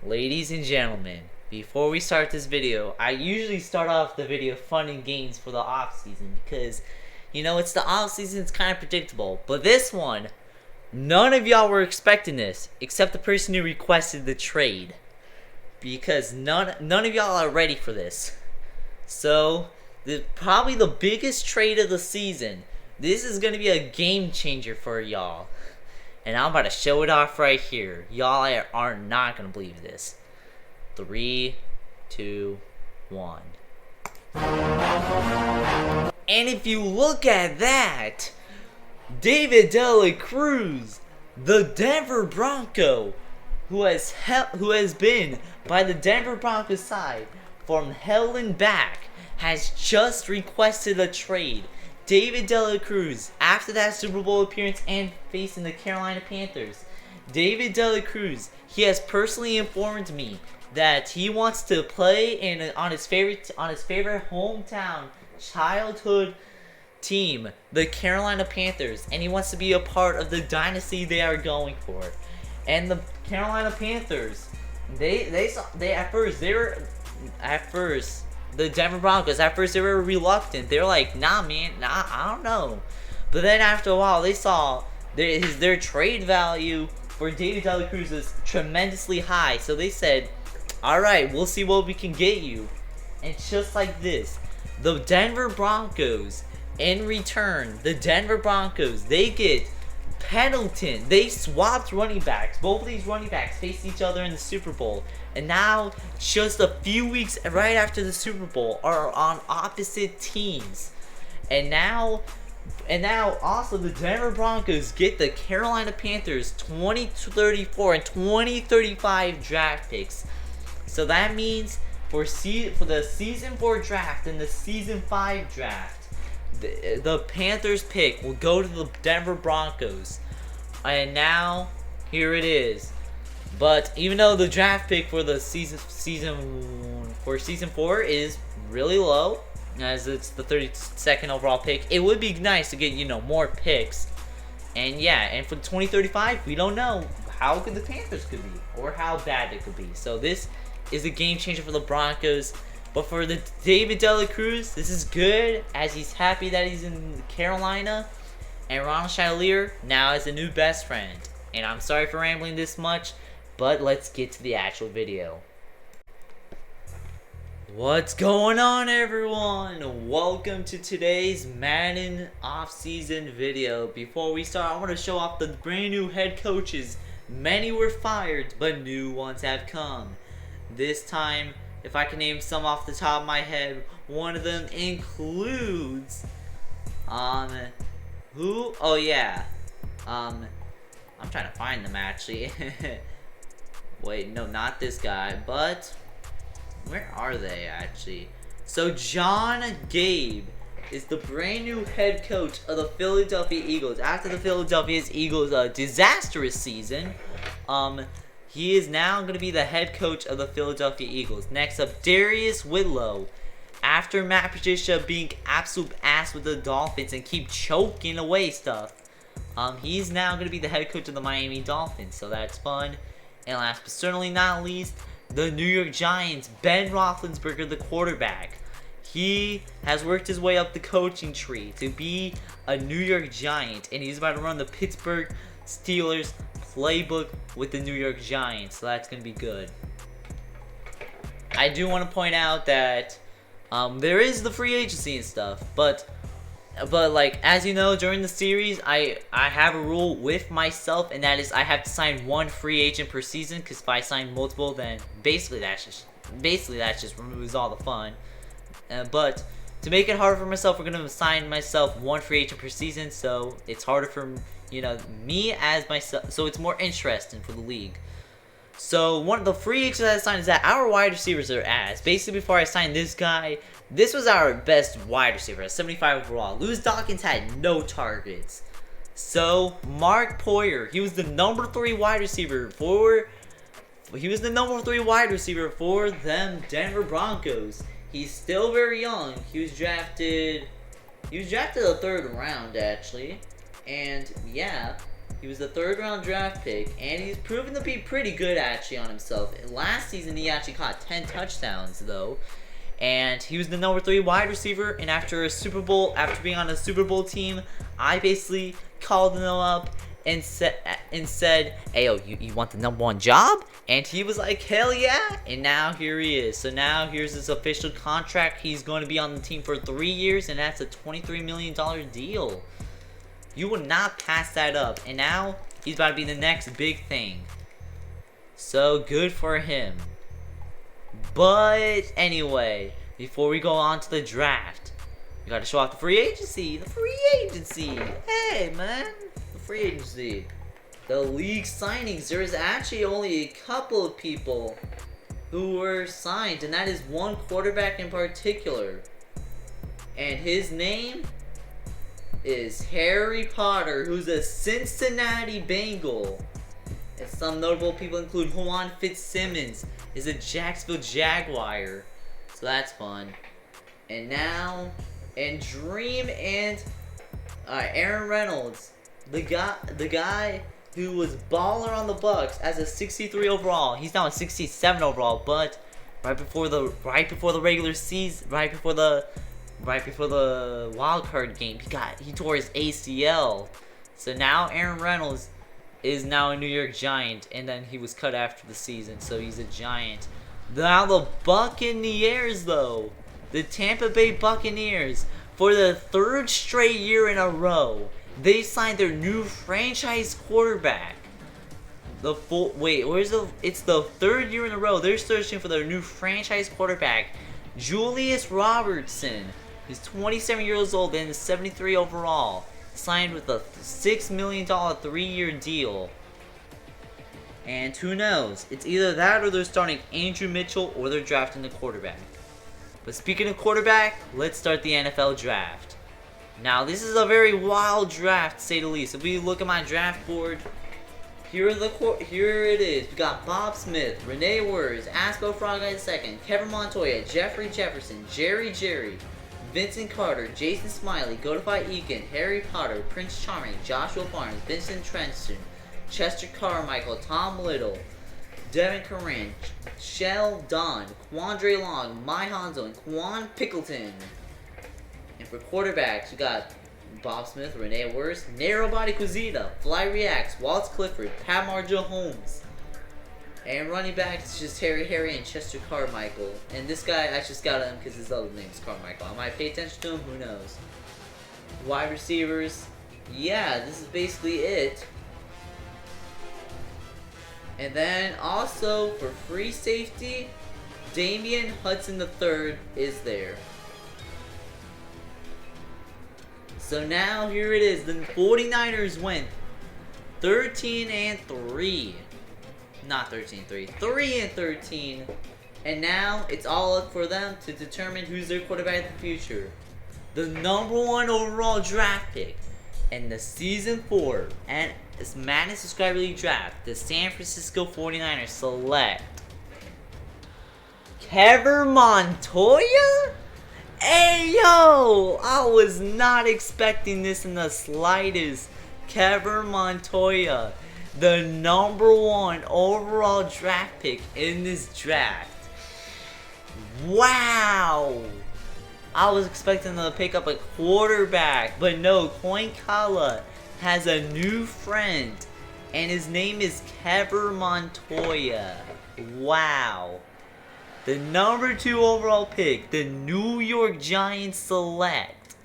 Ladies and gentlemen, before we start this video, I usually start off the video fun and games for the off season because, you know, it's the off season, it's kind of predictable. But this one, none of y'all were expecting this except the person who requested the trade, because none of y'all are ready for this. So, probably the biggest trade of the season. This is gonna be a game changer for y'all. And I'm about to show it off right here. Y'all are not going to believe this. 3, 2, 1. And if you look at that, David De La Cruz, the Denver Bronco, who has been by the Denver Broncos side from hell and back, has just requested a trade. David De La Cruz, after that Super Bowl appearance and facing the Carolina Panthers, David De La Cruz, he has personally informed me that he wants to play on his favorite hometown childhood team, the Carolina Panthers, and he wants to be a part of the dynasty they are going for. And the Carolina Panthers, the Denver Broncos, at first they were reluctant. They were like, nah, I don't know. But then after a while, they saw their trade value for David De La Cruz is tremendously high. So they said, alright, we'll see what we can get you. And just like this, the Denver Broncos, in return, they get Pendleton. They swapped running backs. Both of these running backs faced each other in the Super Bowl. And now, just a few weeks right after the Super Bowl, are on opposite teams. And now also the Denver Broncos get the Carolina Panthers 2034 and 2035 draft picks. So that means for the Season 4 draft and the Season 5 draft, the Panthers pick will go to the Denver Broncos. And now, here it is. But even though the draft pick for the season 4 is really low, as it's the 32nd overall pick, it would be nice to get, more picks. And yeah, and for 2035, we don't know how good the Panthers could be or how bad it could be. So this is a game changer for the Broncos. But for the David De La Cruz, this is good, as he's happy that he's in Carolina. And Ronald Chatelier now is a new best friend. And I'm sorry for rambling this much, but let's get to the actual video. What's going on, everyone? Welcome to today's Madden off-season video. Before we start, I want to show off the brand new head coaches. Many were fired, but new ones have come. This time, if I can name some off the top of my head, one of them includes, who? Oh yeah, I'm trying to find them actually. Wait, no, not this guy, but where are they actually? So John Gabe is the brand new head coach of the Philadelphia Eagles. After the Philadelphia Eagles' disastrous season, he is now going to be the head coach of the Philadelphia Eagles. Next up, Darius Whitlow. After Matt Patricia being absolute ass with the Dolphins and keep choking away stuff, he's now going to be the head coach of the Miami Dolphins, so that's fun. And last but certainly not least, the New York Giants, Ben Roethlisberger, the quarterback. He has worked his way up the coaching tree to be a New York Giant, and he's about to run the Pittsburgh Steelers playbook with the New York Giants, so that's going to be good. I do want to point out that there is the free agency and stuff, but like, as you know, during the series, I have a rule with myself, and that is I have to sign one free agent per season, because if I sign multiple, then basically that just removes all the fun. But to make it harder for myself, we're going to assign myself one free agent per season, so it's harder for, me as myself, so it's more interesting for the league. So one of the free agents I signed is that our wide receivers are ass. Basically, before I signed this guy, this was our best wide receiver, 75 overall. Lewis Dawkins had no targets. So Mark Poyer, he was the number 3 wide receiver for them Denver Broncos. He's still very young. He was drafted the 3rd round actually, and yeah. He was the 3rd round draft pick, and he's proven to be pretty good actually on himself. Last season, he actually caught 10 touchdowns though, and he was the number 3 wide receiver. And after being on a Super Bowl team, I basically called him up and said, "Hey, yo, you want the number 1 job?" And he was like, "Hell yeah!" And now here he is. So now here's his official contract. He's going to be on the team for 3 years, and that's a $23 million deal. You would not pass that up. And now he's about to be the next big thing. So good for him. But anyway, before we go on to the draft, we got to show off the free agency. The free agency. Hey, man. The free agency. The league signings. There is actually only a couple of people who were signed, and that is one quarterback in particular. And his name is Harry Potter, who's a Cincinnati Bengal. And some notable people include Juan Fitzsimmons, is a Jacksonville Jaguar. So that's fun. And now, Dream and Aaron Reynolds, the guy who was baller on the Bucks as a 63 overall. He's now a 67 overall, but right before the regular season, right before the wild card game, he tore his ACL. So now Aaron Reynolds is now a New York Giant, and then he was cut after the season, so he's a Giant. Now the Buccaneers, though, the Tampa Bay Buccaneers, for the 3rd straight year in a row, they signed their new franchise quarterback. It's the 3rd year in a row they're searching for their new franchise quarterback, Julius Robertson. He's 27 years old and is 73 overall. Signed with a $6 million 3-year deal. And who knows? It's either that or they're starting Andrew Mitchell or they're drafting the quarterback. But speaking of quarterback, let's start the NFL draft. Now, this is a very wild draft, to say the least. If we look at my draft board, here it is. We got Bob Smith, Rene Wurz, Aspo Frog in second, Kevin Montoya, Jeffrey Jefferson, Jerry, Vincent Carter, Jason Smiley, Godify Eakin, Harry Potter, Prince Charming, Joshua Barnes, Vincent Trenton, Chester Carmichael, Tom Little, Devin Curran, Shell Don, Quandre Long, Mai Hanzo, and Quan Pickleton. And for quarterbacks, we got Bob Smith, Rene Wurz, Narrow Body Quizita, Fly Reacts, Waltz Clifford, Pat Marjo Holmes. And running backs, just Harry, and Chester Carmichael. And this guy, I just got him because his other name is Carmichael. I might pay attention to him, who knows. Wide receivers, yeah, this is basically it. And then also for free safety, Damian Hudson III is there. So now here it is. The 49ers went 13-3. Not 13-3. 3-13. And now it's all up for them to determine who's their quarterback in the future. The number 1 overall draft pick in the Season 4 and Madden Subscriber League draft, the San Francisco 49ers select Kevin Montoya? Hey yo! I was not expecting this in the slightest. Kevin Montoya, the number 1 overall draft pick in this draft. Wow! I was expecting to pick up a quarterback, but no, Coinkala has a new friend, and his name is Kevin Montoya. Wow. The number 2 overall pick, the New York Giants select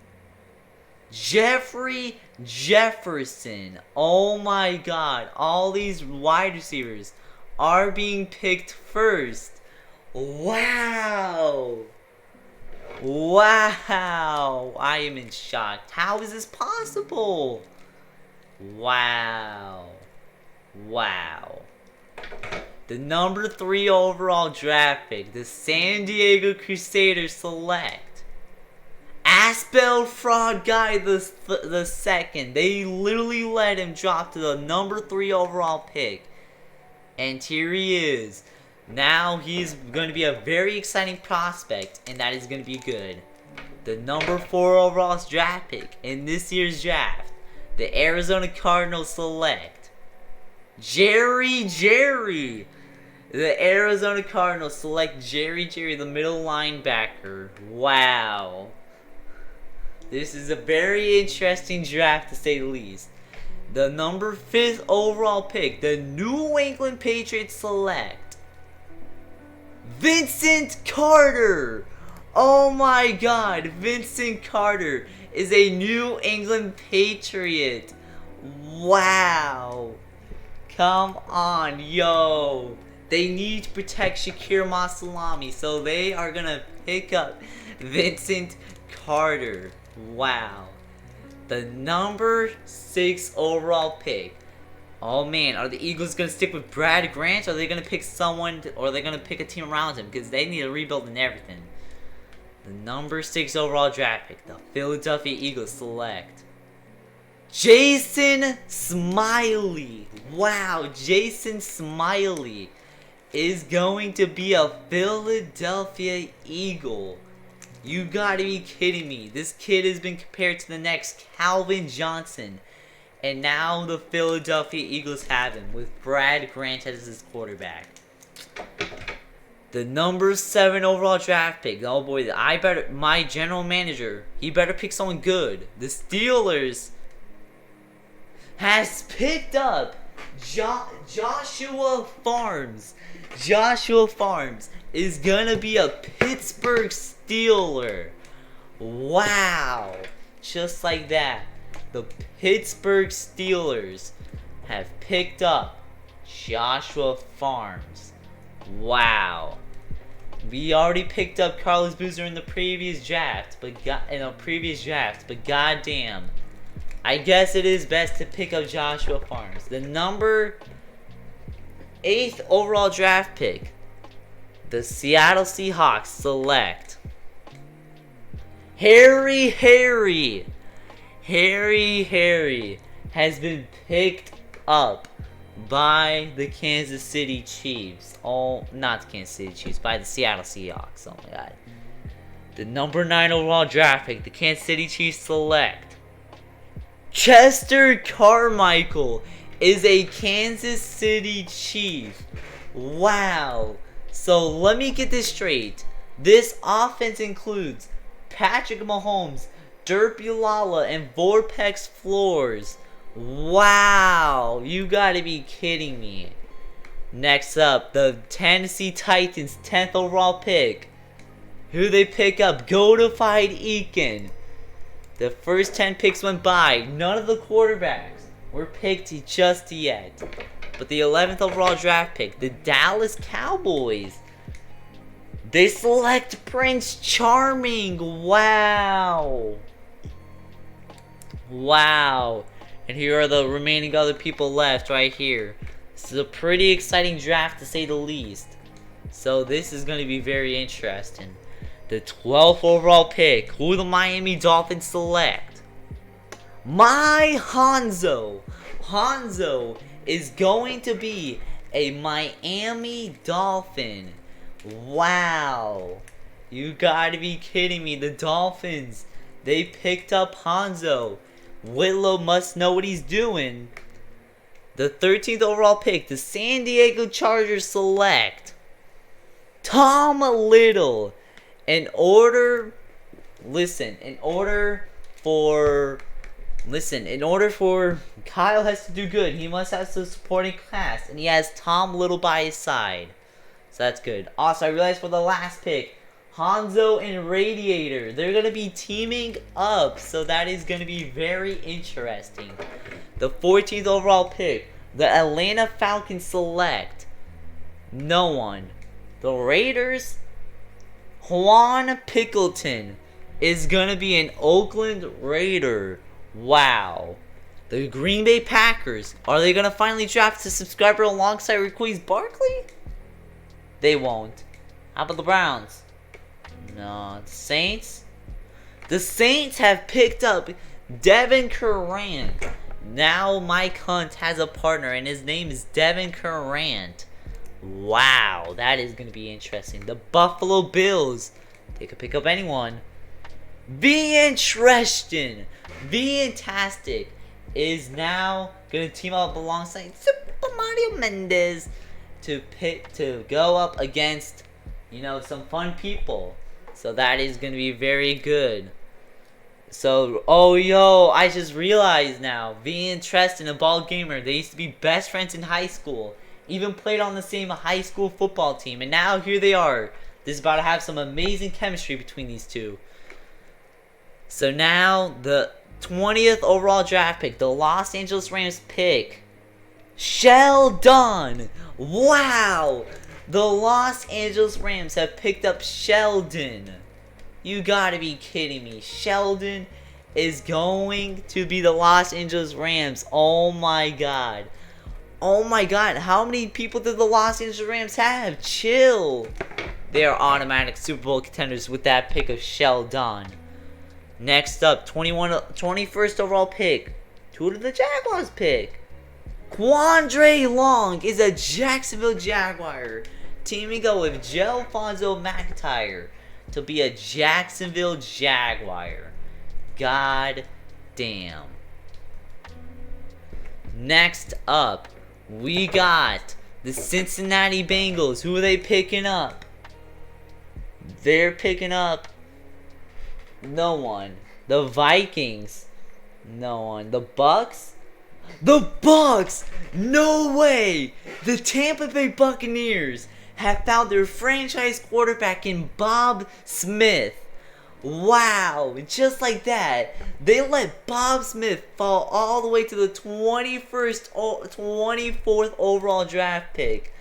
Jeffery Jefferson. Oh my god, all these wide receivers are being picked first. Wow. Wow. I am in shock. How is this possible? Wow. Wow. The number 3 overall draft pick, the San Diego Crusaders select Aspel Fraud Guy the second. They literally let him drop to the number 3 overall pick. And here he is. Now he's going to be a very exciting prospect, and that is going to be good. The number 4 overall draft pick in this year's draft, the Arizona Cardinals select Jerry. The Arizona Cardinals select Jerry, the middle linebacker. Wow. This is a very interesting draft to say the least. The number 5th overall pick, the New England Patriots select Vincent Carter. Oh my god, Vincent Carter is a New England Patriot. Wow. Come on, yo. They need to protect Shakir Masalami, so they are going to pick up Vincent Carter. Wow. The number 6 overall pick. Oh man, are the Eagles going to stick with Brad Grant, or are they going to pick someone, or are they going to pick a team around him? Because they need to rebuild and everything. The number 6 overall draft pick, the Philadelphia Eagles select Jason Smiley. Wow, Jason Smiley is going to be a Philadelphia Eagle. You gotta be kidding me. This kid has been compared to the next Calvin Johnson. And now the Philadelphia Eagles have him with Brad Grant as his quarterback. The number 7 overall draft pick. Oh boy, my general manager, he better pick someone good. The Steelers has picked up Joshua Farms. Joshua Farms is gonna be a Pittsburgh Steeler. Wow. Just like that. The Pittsburgh Steelers have picked up Joshua Farms. Wow. We already picked up Carlos Boozer in the previous draft, but goddamn, I guess it is best to pick up Joshua Farms. The number 8th overall draft pick, the Seattle Seahawks select Harry has been picked up by the Kansas City Chiefs. Oh, not the Kansas City Chiefs, by the Seattle Seahawks. Oh my god. The number 9 overall draft pick, the Kansas City Chiefs select Chester Carmichael is a Kansas City Chief. Wow. So let me get this straight. This offense includes Patrick Mahomes, Dirk Bulala, and Vortex Floors. Wow. You gotta be kidding me. Next up, the Tennessee Titans 10th overall pick. Who they pick up? Godified Eakin. The first 10 picks went by. None of the quarterbacks were picked just yet. But the 11th overall draft pick, the Dallas Cowboys, they select Prince Charming. Wow. Wow. And here are the remaining other people left right here. This is a pretty exciting draft to say the least. So this is going to be very interesting. The 12th overall pick, who the Miami Dolphins select? My Hanzo. Hanzo is going to be a Miami Dolphin. Wow. You gotta be kidding me. The Dolphins, they picked up Hanzo. Whitlow must know what he's doing. The 13th overall pick, the San Diego Chargers select Tom Little. In order for Kyle has to do good, he must have some supporting cast, and he has Tom Little by his side. So that's good. Also, I realized for the last pick, Hanzo and Radiator, they're going to be teaming up, so that is going to be very interesting. The 14th overall pick, the Atlanta Falcons select no one. The Raiders, Juan Pickleton is going to be an Oakland Raider. Wow. The Green Bay Packers, are they going to finally draft a subscriber alongside Raquise Barkley? They won't. How about the Browns? No. The Saints? The Saints have picked up Devin Currant. Now Mike Hunt has a partner, and his name is Devin Currant. Wow, that is going to be interesting. The Buffalo Bills, they could pick up anyone. Fantastic is now going to team up alongside Super Mario Mendez to go up against, you know, some fun people. So that is gonna be very good. So, oh yo, I just realized now, V and Treston and Ball Gamer, they used to be best friends in high school. Even played on the same high school football team, and now here they are. This is about to have some amazing chemistry between these two. So now, the 20th overall draft pick, the Los Angeles Rams pick, Sheldon. Wow! The Los Angeles Rams have picked up Sheldon. You gotta be kidding me. Sheldon is going to be the Los Angeles Rams. Oh my god. Oh my god. How many people did the Los Angeles Rams have? Chill. They are automatic Super Bowl contenders with that pick of Sheldon. Next up, 21st overall pick. Who did the Jaguars pick? Quandre Long is a Jacksonville Jaguar, teaming up with Jelfonzo McIntyre to be a Jacksonville Jaguar. God damn. Next up, we got the Cincinnati Bengals. Who are they picking up? They're picking up no one. The Vikings. No one. The Bucks? The Bucks! No way! The Tampa Bay Buccaneers have found their franchise quarterback in Bob Smith. Wow, just like that, they let Bob Smith fall all the way to the 24th overall draft pick.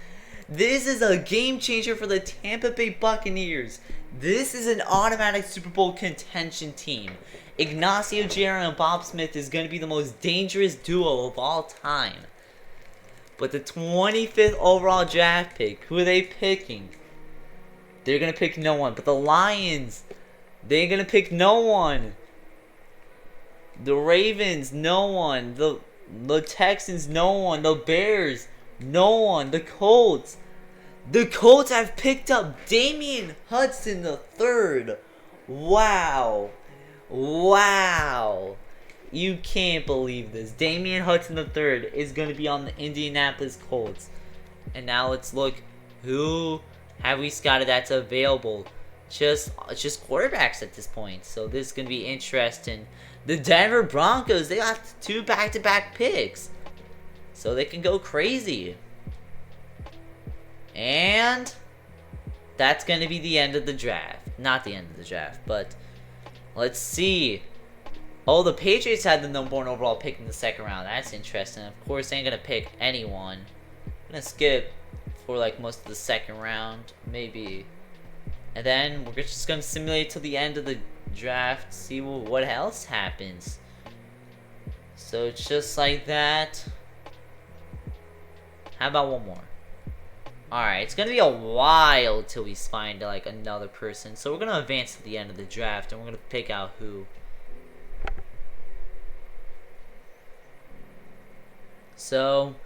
This is a game changer for the Tampa Bay Buccaneers. This is an automatic Super Bowl contention team. Ignacio Jarrett and Bob Smith is going to be the most dangerous duo of all time. But the 25th overall draft pick, who are they picking? They're going to pick no one. But the Lions, they're going to pick no one. The Ravens, no one. The Texans, no one. The Bears, no one. The Colts have picked up Damian Hudson III. Wow. Wow. You can't believe this. Damian Hudson III is going to be on the Indianapolis Colts. And now let's look who have we scouted that's available. Just quarterbacks at this point. So this is going to be interesting. The Denver Broncos, they have 2 back-to-back picks. So they can go crazy. And that's going to be the end of the draft. Not the end of the draft, but let's see. Oh, the Patriots had the number 1 overall pick in the 2nd round. That's interesting. Of course, they ain't going to pick anyone. I'm going to skip for like most of the 2nd round, maybe. And then we're just going to simulate till the end of the draft, see what else happens. So it's just like that. How about one more? Alright, it's going to be a while till we find like another person. So we're going to advance to the end of the draft and we're going to pick out who. So,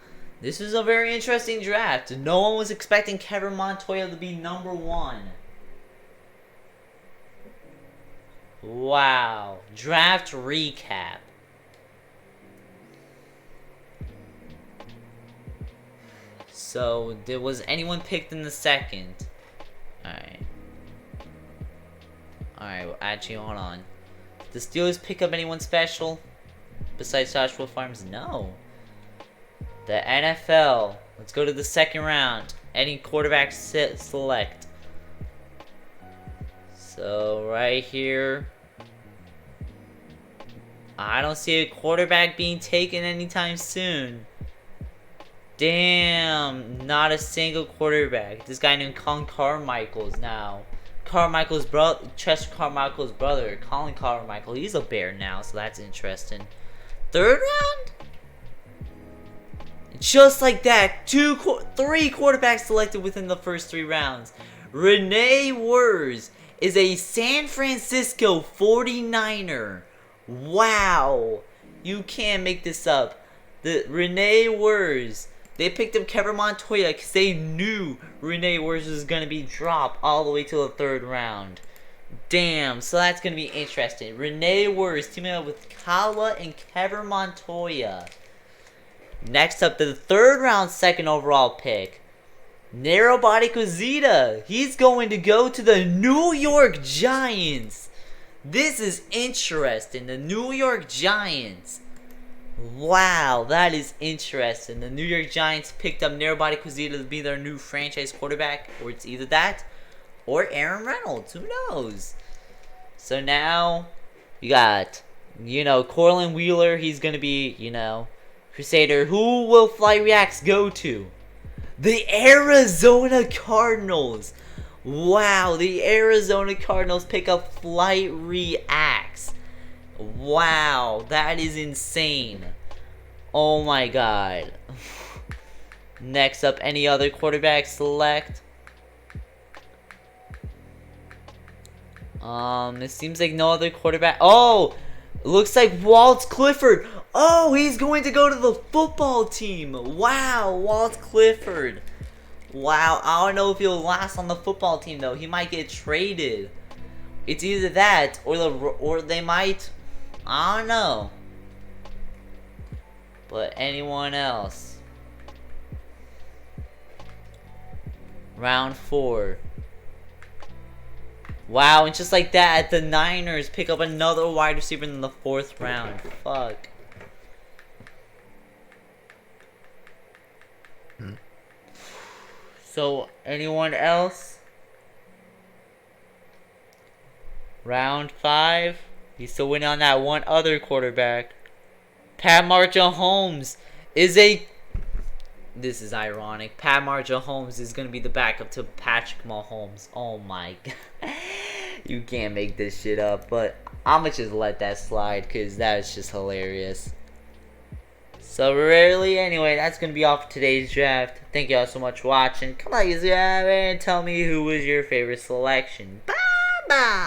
this is a very interesting draft. No one was expecting Kevin Montoya to be number 1. Wow. Draft recap. So, was anyone picked in the 2nd? Alright. Alright, well, actually, hold on. Did the Steelers pick up anyone special? Besides Joshua Farms? No. The NFL. Let's go to the 2nd round. Any quarterback select. So, right here. I don't see a quarterback being taken anytime soon. Damn, not a single quarterback. This guy named Colin Carmichael's now. Carmichael's brother, Chester Carmichael's brother, Colin Carmichael. He's a Bear now, so that's interesting. 3rd round? Just like that, 3 quarterbacks selected within the first 3 rounds. Rene Wurz is a San Francisco 49er. Wow. You can't make this up. The Rene Wurz. They picked up Kevin Montoya because they knew Rene Wurz was going to be dropped all the way to the 3rd round. Damn, so that's going to be interesting. Rene Wurz teaming up with Kala and Kevin Montoya. Next up, the 3rd round, 2nd overall pick. Narrow body Quezita. He's going to go to the New York Giants. This is interesting. The New York Giants. Wow, that is interesting. The New York Giants picked up narrow body Quezita to be their new franchise quarterback. Or it's either that or Aaron Reynolds. Who knows? So now you got, Corlin Wheeler. He's going to be, Crusader. Who will Flight Reacts go to? The Arizona Cardinals. Wow, the Arizona Cardinals pick up Flight Reacts. Wow, that is insane. Oh my god. Next up, any other quarterback select? It seems like no other quarterback. Oh, looks like Walt Clifford. Oh, he's going to go to the football team. Wow, Walt Clifford. Wow, I don't know if he'll last on the football team though. He might get traded. It's either that or they might. I don't know. But anyone else? Round 4. Wow, and just like that, the Niners pick up another wide receiver in the 4th round. Fuck. So, anyone else? Round 5. He's still waiting on that one other quarterback. Pat Mahomes is a... This is ironic. Pat Mahomes is going to be the backup to Patrick Mahomes. Oh my god. You can't make this shit up. But I'm going to just let that slide because that is just hilarious. So really, anyway, that's going to be all for today's draft. Thank you all so much for watching. Come on, and tell me who was your favorite selection. Bye-bye.